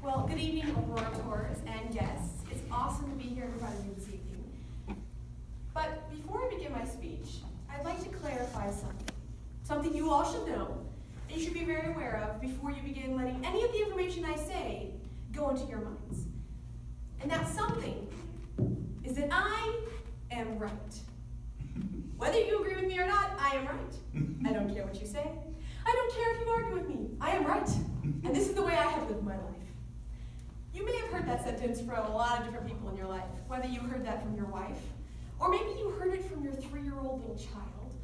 Well, good evening, orators and guests. It's awesome to be here in front of you this evening. But before I begin my speech, I'd like to clarify something you all should know, and you should be very aware of before you begin letting any of the information I say go into your minds. And that something is that I am right. Whether you agree with me or not, I am right. I don't care what you say. I don't care if you argue with me. I am right. And this is the way I have lived my life. You may have heard that sentence from a lot of different people in your life, whether you heard that from your wife, or maybe you heard it from your 3-year-old little child,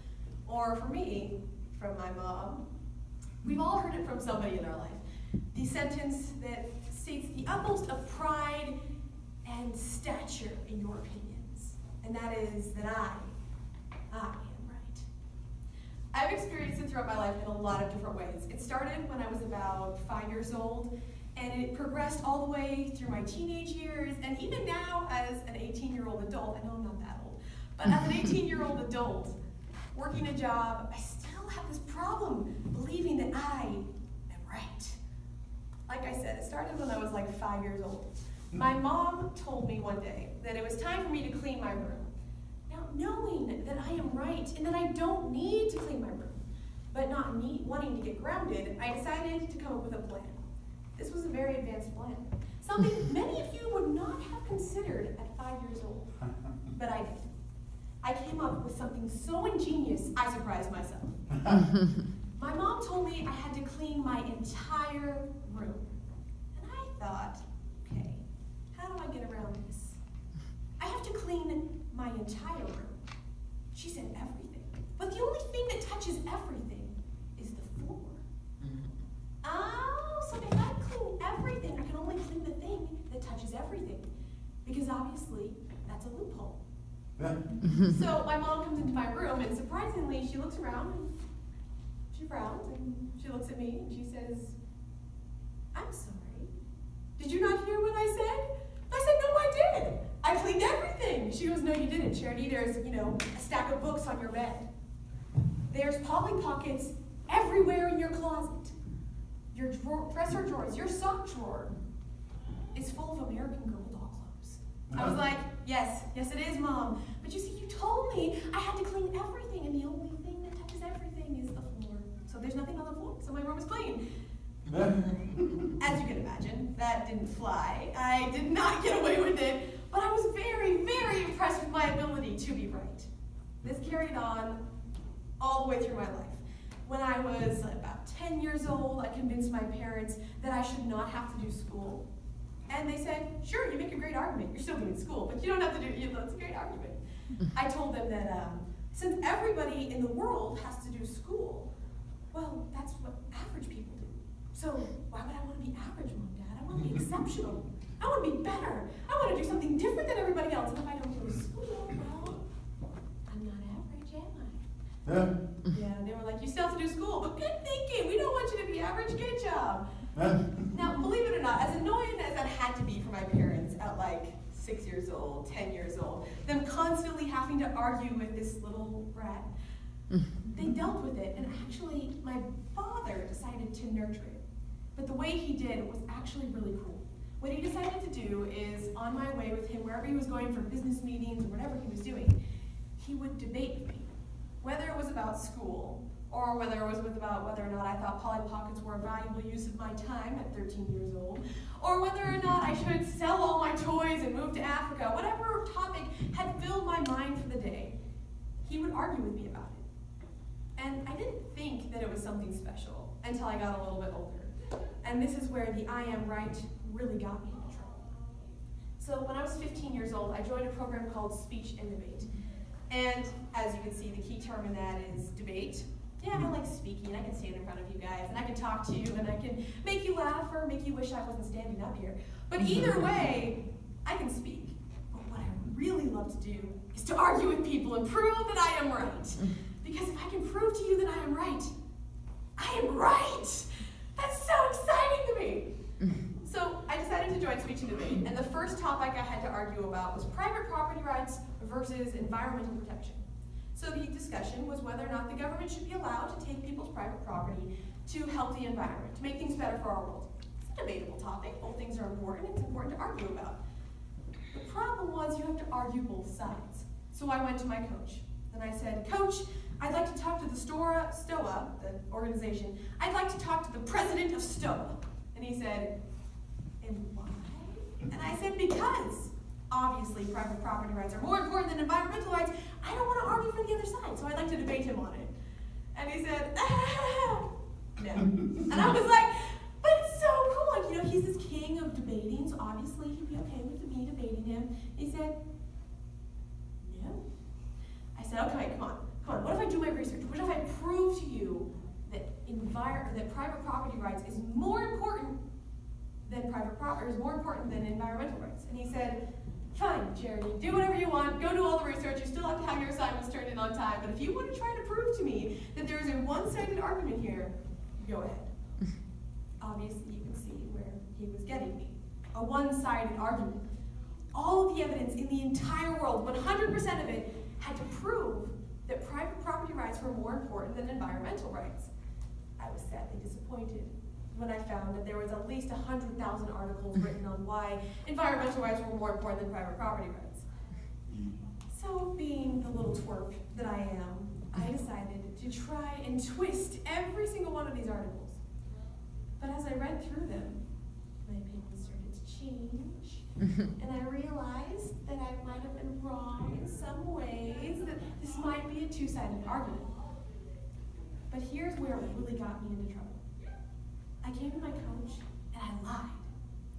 or for me, from my mom. We've all heard it from somebody in our life. The sentence that states the utmost of pride and stature in your opinions, and that is that I am right. I've experienced it throughout my life in a lot of different ways. It started when I was about 5 years old, and it progressed all the way through my teenage years, and even now as an 18-year-old adult. I know I'm not that old, but as an 18-year-old adult, working a job, I still have this problem believing that I am right. Like I said, it started when I was like 5 years old. My mom told me one day that it was time for me to clean my room. Now, knowing that I am right and that I don't need to clean my room, but not wanting to get grounded, I decided to come up with a plan. This was a very advanced plan. Something many of you would not have considered at 5 years old, but I did. I came up with something so ingenious, I surprised myself. My mom told me I had to clean my entire room. And I thought, okay, how do I get around this? I have to clean my entire room. She said everything. But the only thing that touches everything is the floor. Oh, so if I clean everything, I can only clean the thing that touches everything. Because obviously, that's a loophole. So my mom comes into my room, and surprisingly, she looks around, and she frowns, and she looks at me, and she says, I'm sorry. Did you not hear what I said? I said, no, I did. I cleaned everything. She goes, no, you didn't, Charity. There's, a stack of books on your bed. There's Polly Pockets everywhere in your closet. Your dresser drawers, your sock drawer is full of American Girl doll clothes. I was like, yes, it is, Mom. But you see, you told me I had to clean everything, and the only thing that touches everything is the floor. So there's nothing on the floor, so my room is clean. As you can imagine, that didn't fly. I did not get away with it, but I was very, very impressed with my ability to be right. This carried on all the way through my life. When I was about 10 years old, I convinced my parents that I should not have to do school. And they said, sure, you make a great argument. You're still doing school, but you don't have to do it. That's a great argument. I told them that since everybody in the world has to do school, well, that's what average people do. So why would I want to be average, Mom, Dad? I want to be exceptional. I want to be better. I want to do something different than everybody else. And if I don't go to school, well, I'm not average, am I? Yeah, they were like, you still have to do school, but good thinking. We don't want you to be average. Good job. Now, believe it or not, as annoying as that had to be for my parents at like 6 years old, 10 years old, them constantly having to argue with this little brat, they dealt with it, and actually my father decided to nurture it. But the way he did was actually really cool. What he decided to do is, on my way with him, wherever he was going for business meetings or whatever he was doing, he would debate with me. Whether it was about school, or whether it was about whether or not I thought Polly Pockets were a valuable use of my time at 13 years old, or whether or not I should sell all my toys and move to Africa, whatever topic had filled my mind for the day, he would argue with me about it. And I didn't think that it was something special until I got a little bit older. And this is where the I am right really got me into trouble. So when I was 15 years old, I joined a program called Speech and Debate. And as you can see, the key term in that is debate. Yeah, I like speaking. I can stand in front of you guys, and I can talk to you, and I can make you laugh or make you wish I wasn't standing up here. But either way, I can speak. But what I really love to do is to argue with people and prove that I am right. Because if I can prove to you that I am right, I am right! That's so exciting to me! So I decided to join Speech and Debate, and the first topic I had to argue about was private property rights versus environmental protection. So the discussion was whether or not the government should be allowed to take people's private property to help the environment, to make things better for our world. It's a debatable topic. topic. Both things are important. It's important to argue about. The problem was you have to argue both sides. So I went to my coach, and I said, Coach, I'd like to talk to the STOA, the organization. I'd like to talk to the president of STOA. And he said, and why? And I said, because obviously private property rights are more important than environmental rights. I don't want to argue for the other side, so I'd like to debate him on it. And he said, no. And I was like, but it's so cool. Like, you know, he's this king of debating, so obviously he'd be okay with me debating him. He said, no. I said, okay, come on. What if I do my research? What if I prove to you that private property rights is more important than environmental rights? And he said, fine, Charity, do whatever you want, go do all the research, you still have to have your assignments turned in on time, but if you want to try to prove to me that there is a one-sided argument here, go ahead. Obviously, you can see where he was getting me. A one-sided argument. All of the evidence in the entire world, 100% of it, had to prove that private property rights were more important than environmental rights. I was sadly disappointed when I found that there was at least 100,000 articles written on why environmental rights were more important than private property rights. So, being the little twerp that I am, I decided to try and twist every single one of these articles. But as I read through them, my opinion started to change, and I realized that I might have been wrong in some ways, that this might be a two-sided argument. But here's where it really got me into trouble. I came to my coach and I lied.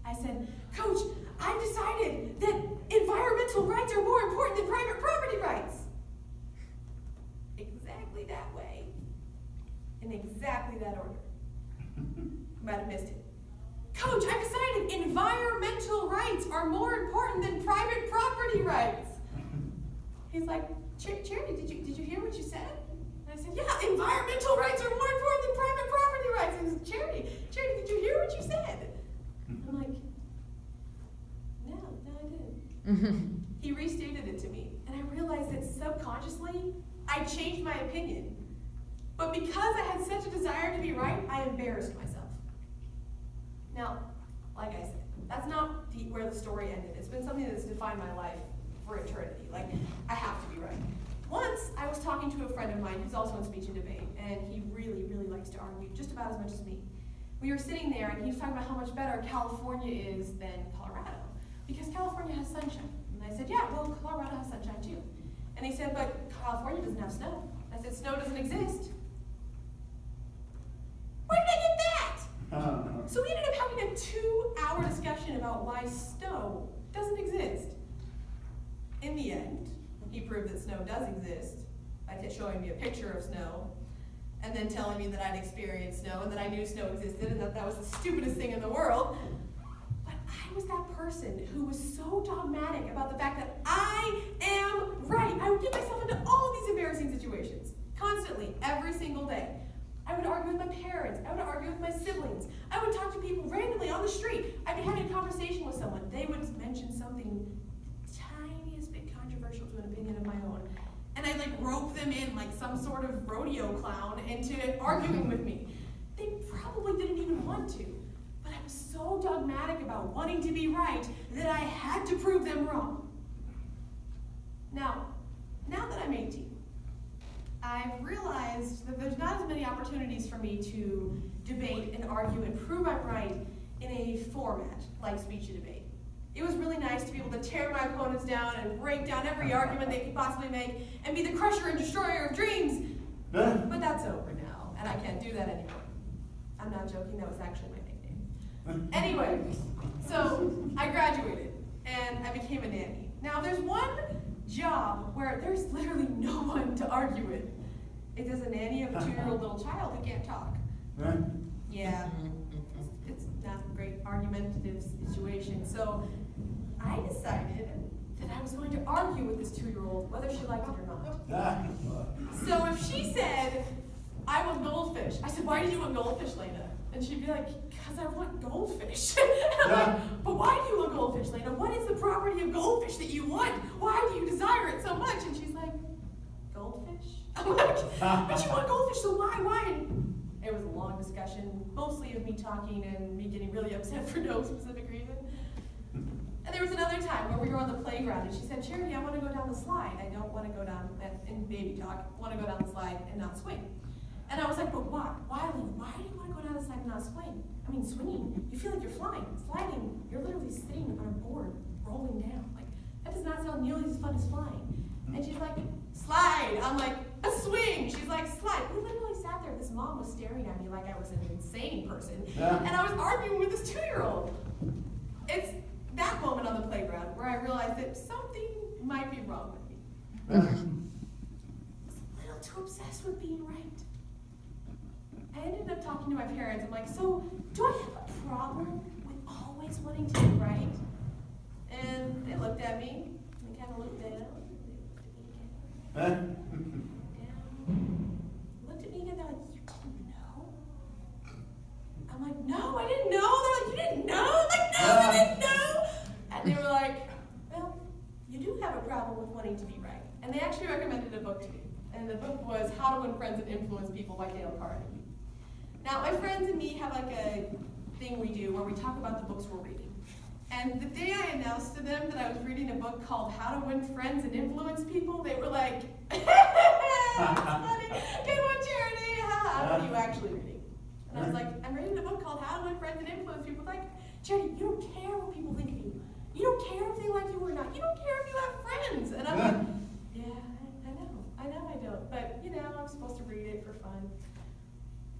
I said, Coach, I've decided that environmental rights are more important than private property rights. Exactly that way. In exactly that order. Might have missed it. Coach, I've decided environmental rights are more important than private property rights. He's like, Charity, did you hear what you said? And I said, yeah, environmental rights are more important than private property rights. And he said, Charity, did you hear what you said? I'm like, no, I didn't. He restated it to me, and I realized that subconsciously, I changed my opinion. But because I had such a desire to be right, I embarrassed myself. Now, like I said, that's not where the story ended. It's been something that's defined my life for eternity. Like, I have to be right. Once, I was talking to a friend of mine who's also in speech and debate, and he really, really likes to argue just about as much as me. We were sitting there, and he was talking about how much better California is than Colorado, because California has sunshine. And I said, yeah, well, Colorado has sunshine too. And he said, but California doesn't have snow. I said, snow doesn't exist. Where did I get that? So we ended up having a 2-hour discussion about why snow doesn't exist. In the end, he proved that snow does exist by showing me a picture of snow, and then telling me that I'd experienced snow, and that I knew snow existed, and that was the stupidest thing in the world. But I was that person who was so dogmatic about the fact that I am right. I would get myself into all of these embarrassing situations, constantly, every single day. I would argue with my parents. I would argue with my siblings. I would talk to people randomly on the street. I'd be having a conversation with someone. They would mention something tiniest bit controversial to an opinion of my own. And I'd rope them in like some sort of rodeo clown into arguing with me. They probably didn't even want to. But I was so dogmatic about wanting to be right that I had to prove them wrong. Now that I'm 18, I've realized that there's not as many opportunities for me to debate and argue and prove I'm right in a format like speech and debate. It was really nice to be able to tear my opponents down and break down every argument they could possibly make and be the crusher and destroyer of dreams. But that's over now, and I can't do that anymore. I'm not joking, that was actually my nickname. Anyway, so I graduated and I became a nanny. Now there's one job where there's literally no one to argue with. It is a nanny of a 2-year-old little child who can't talk. Yeah, it's not a great argumentative situation. So I decided that I was going to argue with this 2-year-old, whether she liked it or not. So if she said, I want goldfish, I said, why did you want goldfish, Lena? And she'd be like, because I want goldfish. And I'm like, but why do you want goldfish, Lena? What is the property of goldfish that you want? Why do you desire it so much? And she's like, goldfish? I'm like, but you want goldfish, so why? And it was a long long discussion, mostly of me talking and me getting really upset for no specific reason. And there was another time where we were on the playground, and she said, Charity, I want to go down the slide. I don't want to go down, in baby talk, want to go down the slide and not swing. And I was like, but why? Why do you want to go down the slide and not swing? I mean, swinging, you feel like you're flying. Sliding, you're literally sitting on a board, rolling down. Like, that does not sound nearly as fun as flying. And she's like, slide. I'm like, a swing. She's like, slide. We literally sat there. This mom was staring at me like I was an insane person. Yeah. And I was arguing with this 2-year-old. It's that moment on the playground where I realized that something might be wrong with me. I was a little too obsessed with being right. I ended up talking to my parents. I'm like, so do I have a problem with always wanting to be right? And they looked at me. They kind of looked down. Looked at me again. They're like, you didn't know? I'm like, no, I didn't know. They're like, you didn't know? I'm like, no, I didn't know. And they were like, well, you do have a problem with wanting to be right. And they actually recommended a book to me. And the book was How to Win Friends and Influence People by Dale Carnegie. Now, my friends and me have like a thing we do where we talk about the books we're reading. And the day I announced to them that I was reading a book called How to Win Friends and Influence People, they were like, that's funny. Good one, Charity. What are you actually reading? And I was like, I'm reading a book called How to Win Friends and Influence People. Like, Charity, you don't care what people think of you. You don't care if they like you or not. You don't care if you have friends. And I'm like, yeah, I know I don't. But, I'm supposed to read it for fun.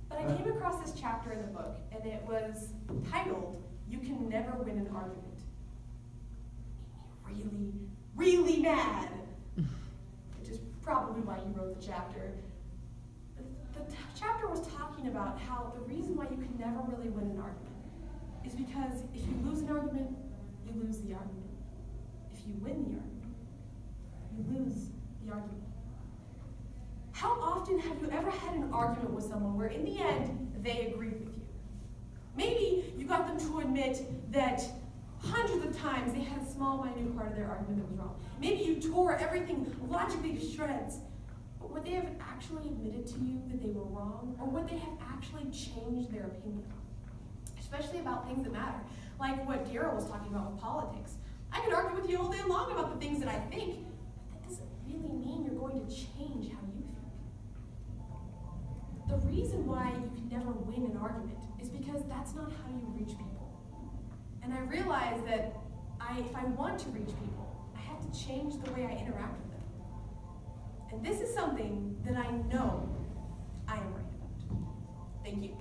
But I came across this chapter in the book, and it was titled, You Can Never Win an Argument. It made me really, really mad. Which is probably why you wrote the chapter. The chapter was talking about how the reason why you can never really win an argument is because if you lose an argument, you lose the argument. If you win the argument, you lose the argument. How often have you ever had an argument with someone where in the end, they agreed with you? Maybe you got them to admit that hundreds of times they had a small, minute part of their argument that was wrong. Maybe you tore everything logically to shreds. But would they have actually admitted to you that they were wrong? Or would they have actually changed their opinion? Especially about things that matter. Like what Daryl was talking about with politics. I could argue with you all day long about the things that I think, but that doesn't really mean you're going to change how you think. The reason why you can never win an argument is because that's not how you reach people. And I realized that if I want to reach people, I have to change the way I interact with them. And this is something that I know I am right about. Thank you.